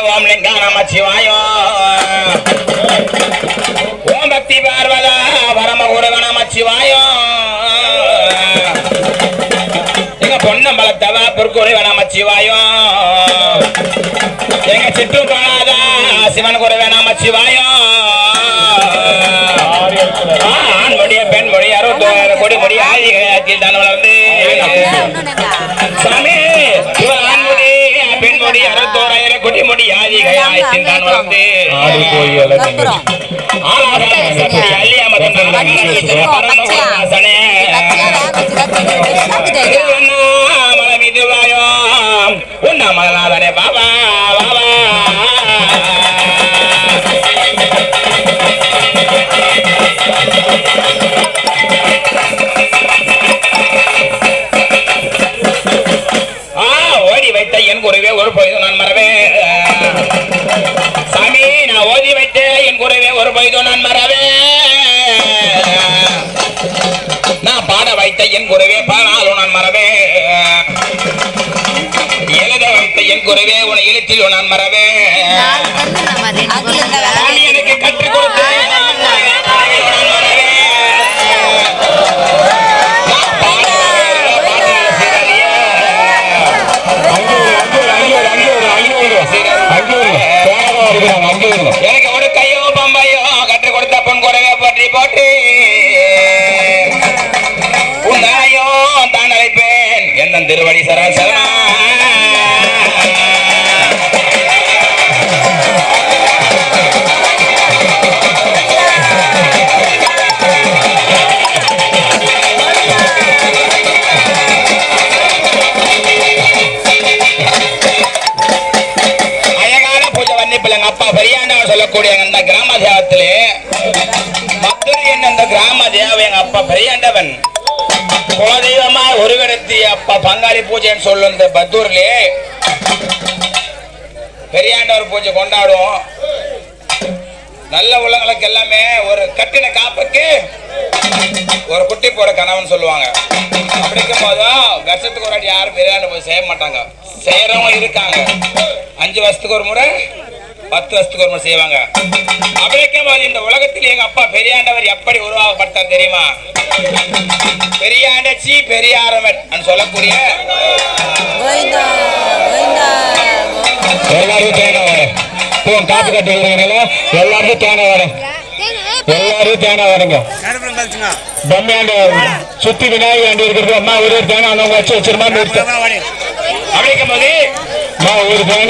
ஓம் லிங்கா நம சிவாய ஓம் பக்தி பார்வதா பரமகுருவ நம சிவாய எங்க பொன்னம்பலத்தவா பொற்குருவ நம சிவாய எங்க சிட்டு காணாதா சிவன் குருவ நம சிவாய ஆண்மொழிய பெண்மொழி அறுபத்தோரு கொடி மொழி ஆதிகள் தான் வளர்ந்து சாமி ஆண்மொழி பெண்மொழி அறுபத்தோராயிரம் கொடி மொழி ஆதிகள் தான் வளர்ந்து உண்ணாமலநாதனே பாபா பாபா ஓடி வைத்த என் குருவே ஒரு பொழுது நான் மறவே சாமி நான் ஓதி வைத்த என் குருவே ஒரு பொழுது நான் மறவே நான் பாட வைத்த என் குருவே பாடாலும் நான் மறவே எழுத வைத்த என் குருவே உன எழுத்தில் நான் மறவே எனக்கு கற்றுக் கொடுத்த எனக்கு ஒரு கையோ பம்பையோ கற்றுக் கொடுத்த பொன் குறைவே பற்றி போட்டு உன்னாயோ தான் அழைப்பேன் என்ன திருவடி சராசரா அப்பா பெரியாண்டவர் சொல்லக்கூடிய அந்த கிராம தேவத்திலே மதுரை என்ற கிராம தேவ எங்க அப்பா பெரியாண்டவன் குலதெய்வமா ஒருவரத்தி அப்பா பங்காளி பூஜைன்னு சொல்லும் இந்த பத்தூர்லயே பெரியாண்டவர் பூஜை கொண்டாடும். நல்ல உள்ளங்களுக்கு எல்லாமே ஒரு கட்டின காப்புக்கு ஒரு குட்டி போட கனவுன்னு சொல்லுவாங்க. அப்படிக்கும் போதும் வருஷத்துக்கு ஒரு வாட்டி யாரும் பெரியாண்ட போய் செய்ய மாட்டாங்க. செய்யறவங்க இருக்காங்க. 5 வருஷத்துக்கு ஒரு முறை 10 வருஷத்துக்கு ஒரு முறை செய்வாங்க. அப்படிக்கும் போது இந்த உலகத்தில் எங்க அப்பா பெரியாண்டவர் எப்படி உருவாக்கப்பட்டார் தெரியுமா? பெரியாண்டச்சி பெரியாரவர் சொல்லக்கூடிய காப்பு கட்டு எல்லாருக்கும் தேனை வரும். எல்லாரும் தேனை வருங்க. பொம்மையாண்ட சுத்தி விநாயகர் ஆண்டு இருக்கிறது. அம்மா ஒரு தேனை அவங்க வச்சு வச்சிருமா அப்படிக்கும் போது ஒரு தேனை